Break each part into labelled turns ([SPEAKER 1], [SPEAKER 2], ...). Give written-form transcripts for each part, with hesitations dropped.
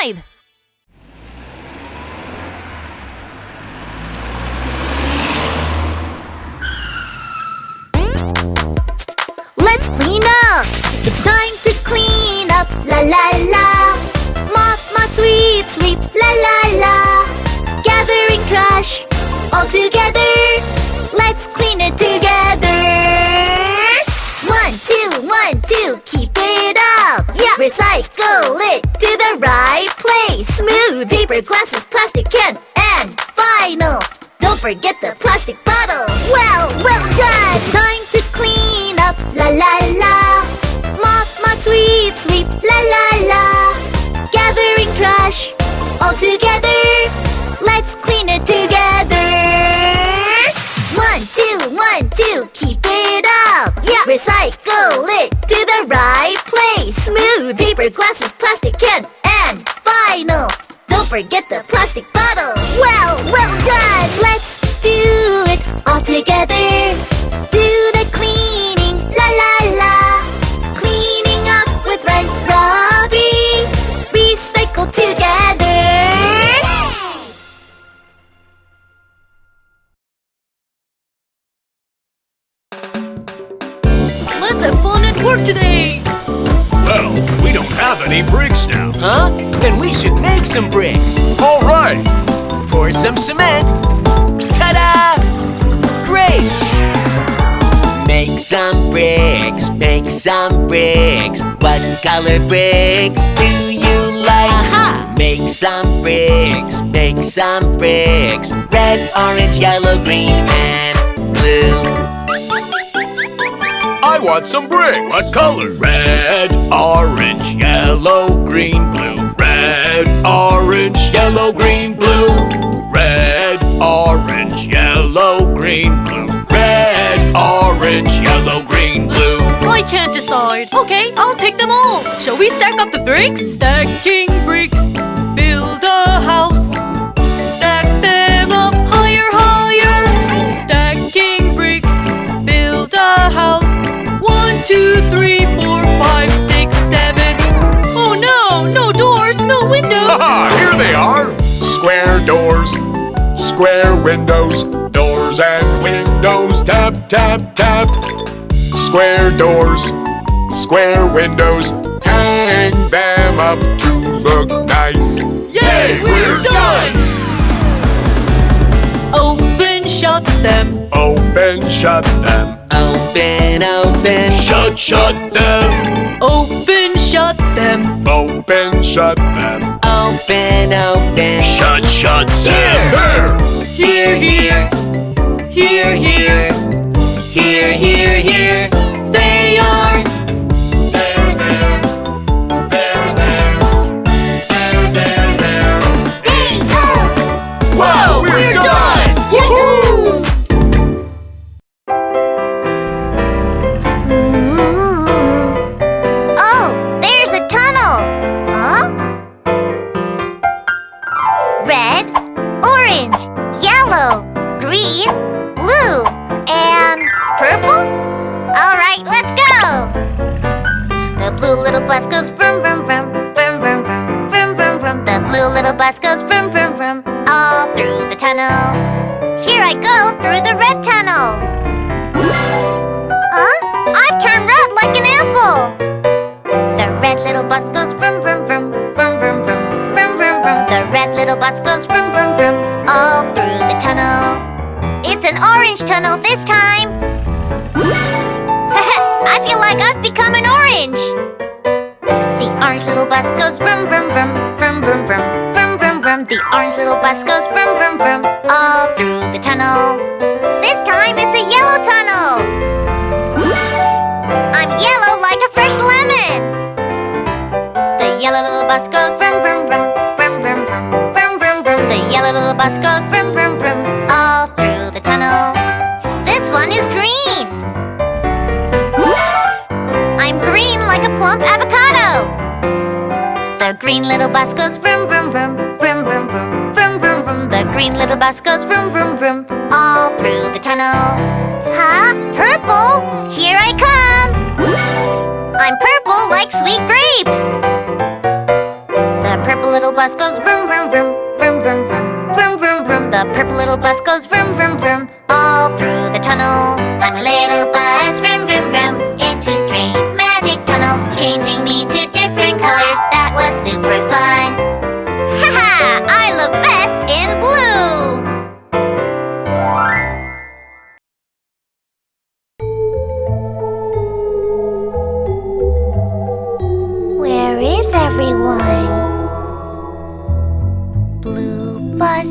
[SPEAKER 1] ride!
[SPEAKER 2] Let's clean up! It's time to clean up! La la la! Mop, mop, sweep, sweep! La la la! Gathering trash all together! Let's clean it together! 1, 2, 1, 2, keep it up! Yeah! Recycle it to the right place! Smooth paper, glasses, plastic can, and vinyl! Don't forget the plastic bottle! Well done! It's time to clean up! La la la! Mop, mop, sweep, sweep! La la la! Gathering trash all together! Let's clean it together! 1, 2, 1, 2, keep it up! Yeah! Recycle it to the right place! Smooth paper, glasses, plastic can, and vinyl! Don't forget the plastic bottle! Well done! Let's do it all together! Do the cleaning, la la la! Cleaning up with Red Rubby! Recycle together!
[SPEAKER 1] Let's have fun at work today!
[SPEAKER 3] Well, we don't have any bricks now.
[SPEAKER 4] Huh? Then we should make some bricks.
[SPEAKER 3] All right.
[SPEAKER 4] Pour some cement. Ta-da! Great! Make some bricks, make some bricks. What color bricks do you like? Aha! Make some bricks, make some bricks. Red, orange, yellow, green, and blue.
[SPEAKER 3] I want some bricks. What color? Red, orange, yellow, green, blue. Red, orange, yellow, green, blue. Red, orange, yellow, green, blue. Red, orange, yellow, green, blue.
[SPEAKER 1] I can't decide. Okay, I'll take them all. Shall we stack up the bricks? Stacking bricks, build a house. Stack them up higher, higher. Stacking bricks, build a house. 1, 2, 3, 4, 5, 6, 7. Oh no, no doors, no windows.
[SPEAKER 3] Haha, here they are. Square doors, square windows, doors and windows. Tap, tap, tap. Square doors, square windows. Hang them up to look nice. Yay, we're done!
[SPEAKER 1] Open, shut them.
[SPEAKER 3] Open, shut them.
[SPEAKER 4] Open, open.
[SPEAKER 3] Shut, shut them.
[SPEAKER 1] Open, shut them.
[SPEAKER 3] Open, shut them.
[SPEAKER 4] Open, open.
[SPEAKER 3] Shut, shut them. There!
[SPEAKER 1] Here, here. Here, here. Here, here, here. They are.
[SPEAKER 3] There, there. There, there. There, there, there.
[SPEAKER 2] Bingo!
[SPEAKER 3] Wow, we're done! Woohoo!
[SPEAKER 2] Oh, there's a tunnel! Huh? Red, orange, yellow, green, blue, and purple? Alright, let's go! The blue little bus goes vroom, vroom, vroom, vroom, vroom, vroom, vroom, vroom, vroom. The blue little bus goes vroom, vroom, vroom, all through the tunnel. Here I go through the red tunnel. Huh? I've turned red like an apple. The red little bus goes vroom, vroom, vroom, vroom, vroom, vroom, vroom, vroom, vroom. The red little bus goes vroom, vroom, vroom, all through the tunnel. It's an orange tunnel this time. I feel like I've become an orange. The orange little bus goes vroom, vroom, vroom, vroom, vroom, vroom, vroom, vroom, vroom. The orange little bus goes vroom, vroom, vroom, all through the tunnel. This time it's a yellow tunnel. I'm yellow like a fresh lemon. The yellow little bus goes vroom, vroom, vroom, vroom, vroom, vroom, vroom, vroom, vroom. The yellow little bus goes vroom, vroom, vroom, all through the tunnel. This one is green. I'm green like a plump avocado. The green little bus goes vroom, vroom, vroom, vroom, vroom, vroom, vroom, vroom, vroom. The green little bus goes vroom, vroom, vroom, all through the tunnel. Huh? Purple? Here I come! I'm purple like sweet grapes. The purple little bus goes vroom, vroom, vroom, vroom, vroom, vroom, vroom, vroom, vroom. The purple little bus goes vroom, vroom, vroom, all through the tunnel. I'm a little bus, vroom, vroom, vroom, into strange magic tunnels, changing me to different colors. That was super fun. Haha! I look best in blue. Where is everyone? Blue bus,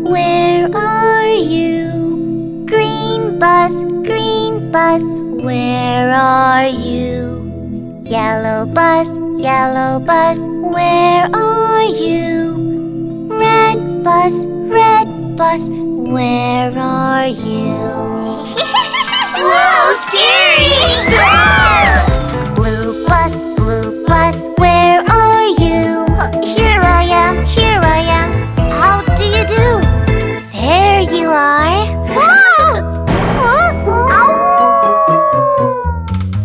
[SPEAKER 2] where are you? Green bus, where are you? Yellow bus, where are you? Red bus, where are you? Whoa, scary! Blue bus, where are you? Here I am. How do you do? There you are. Whoa! Ow!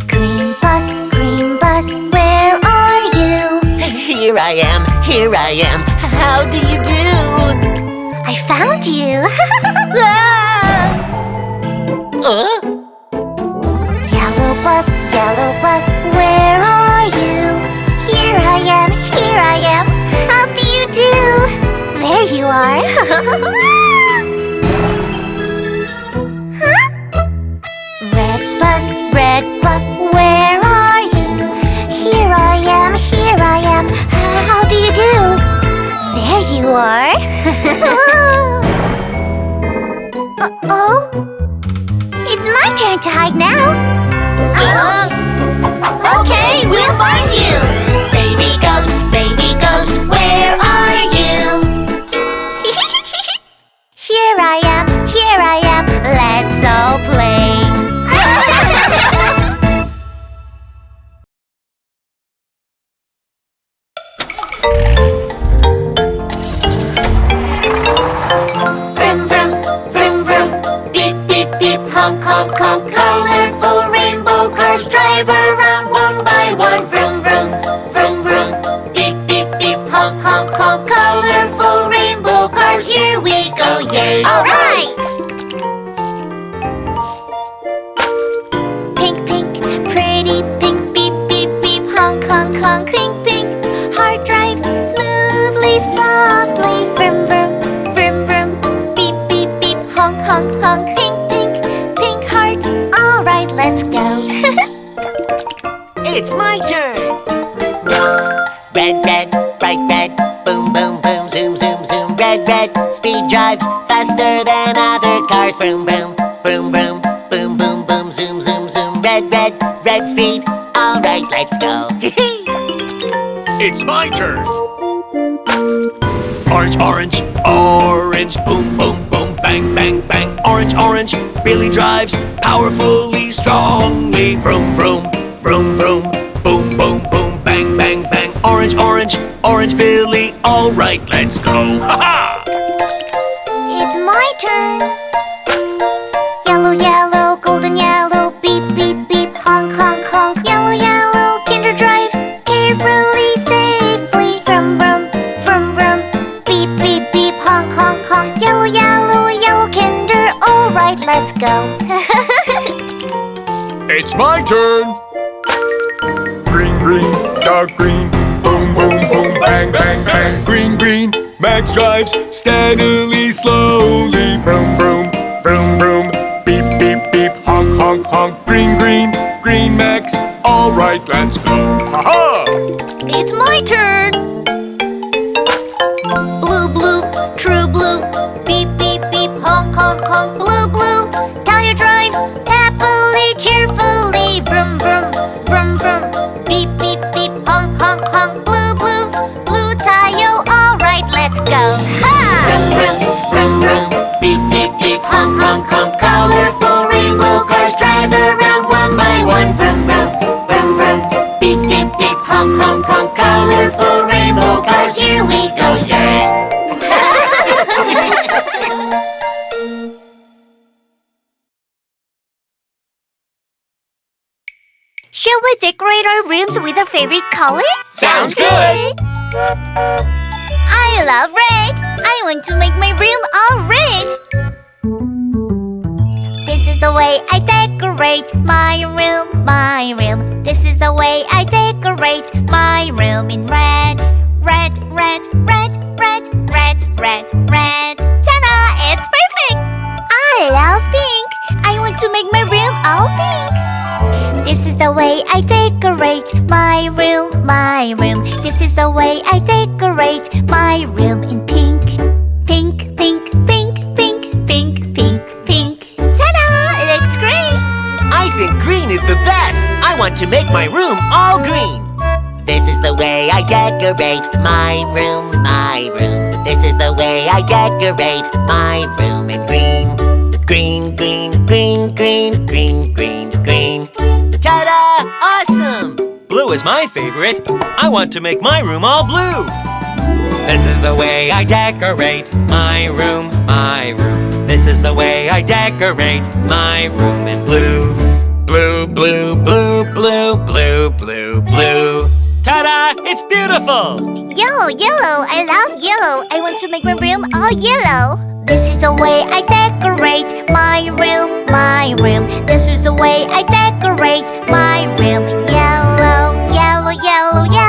[SPEAKER 2] Green bus, where are you?
[SPEAKER 4] Here I am. How do you do?
[SPEAKER 2] I found you. Yellow bus, where are you? Here I am. How do you do? There you are. Huh? Red bus, where are you? Here I am. How do you do? There you are. Uh-oh. It's my turn to hide now. Okay, we'll find you. Baby ghost, where are you? Here I am. Let's all play. Vroom, vroom, beep, beep, honk, honk, honk. Colorful rainbow cars drive around one by one. Vroom, vroom, beep, beep, honk, honk, honk. Colorful rainbow cars, here we go, yay! All right! Pink, pretty pink, beep, beep, honk, honk, honk. Pink, heart drives smoothly, softly. Vroom, beep, beep, honk, honk, honk. Pink heart. All right, let's go.
[SPEAKER 4] It's my turn. Red, bright red, boom, boom, boom, zoom, zoom, zoom. Red, speed drives faster than other cars. Vroom, vroom, vroom, vroom, boom, boom, boom, zoom, zoom, zoom. Red speed. All right, let's go.
[SPEAKER 3] It's my turn. Orange, boom, boom, boom, bang, bang, bang. Orange, Billy drives powerfully, strongly. Vroom, vroom, vroom, vroom, boom, boom, boom, bang, bang, bang. Orange Billy, all right, let's go. Ha-ha!
[SPEAKER 2] It's my turn. Yellow, golden yellow, beep, beep, honk, honk, honk. Yellow, Kinder drives carefully, safely. Vroom, beep, beep, honk, honk, honk. Yellow, Kinder, all right, let's go.
[SPEAKER 3] It's my turn. Green, dark green, boom, boom, boom, bang, bang, bang. Green, Max drives steadily, slowly. Vroom, vroom, beep, beep, honk, honk, honk. Green Max, all right, let's go. Ha-ha!
[SPEAKER 2] It's my turn. Blue, true blue, beep, beep, honk, honk, honk. Blue, Tayo drives happily, cheerfully. Vroom, beep, beep, honk, honk, honk. Blue Tayo, all right, let's go. Ha! Vroom, beep, beep, honk, honk, honk. Colorful rainbow cars drive around one by one. Vroom, beep, beep, honk, honk, honk. Colorful rainbow cars, here we go, yeah! Shall we decorate our rooms with a favorite color?
[SPEAKER 4] Sounds good.
[SPEAKER 2] I love red. I want to make my room all red. This is the way I decorate my room, my room. This is the way I decorate my room in red. Red, red, red, red, red, red, red. Ta-da! It's perfect! I love pink. I want to make my room all pink. This is the way I decorate my room, my room. This is the way I decorate my room in pink. Pink, pink, pink, pink, pink, pink, pink. Ta-da! Looks great!
[SPEAKER 4] I think green is the best. I want to make my room all green. This is the way I decorate my room, my room. This is the way I decorate my room in green. Green, green, green, green, green, green, green. Ta-da! Awesome!
[SPEAKER 5] Blue is my favorite. I want to make my room all blue. This is the way I decorate my room, my room. This is the way I decorate my room in blue. Blue, blue, blue, blue, blue, blue, blue. Ta-da! It's beautiful!
[SPEAKER 2] Yellow, yellow. I love yellow. I want to make my room all yellow. This is the way I decorate my room, my room. This is the way I decorate my room in yellow, yellow, yellow, yellow.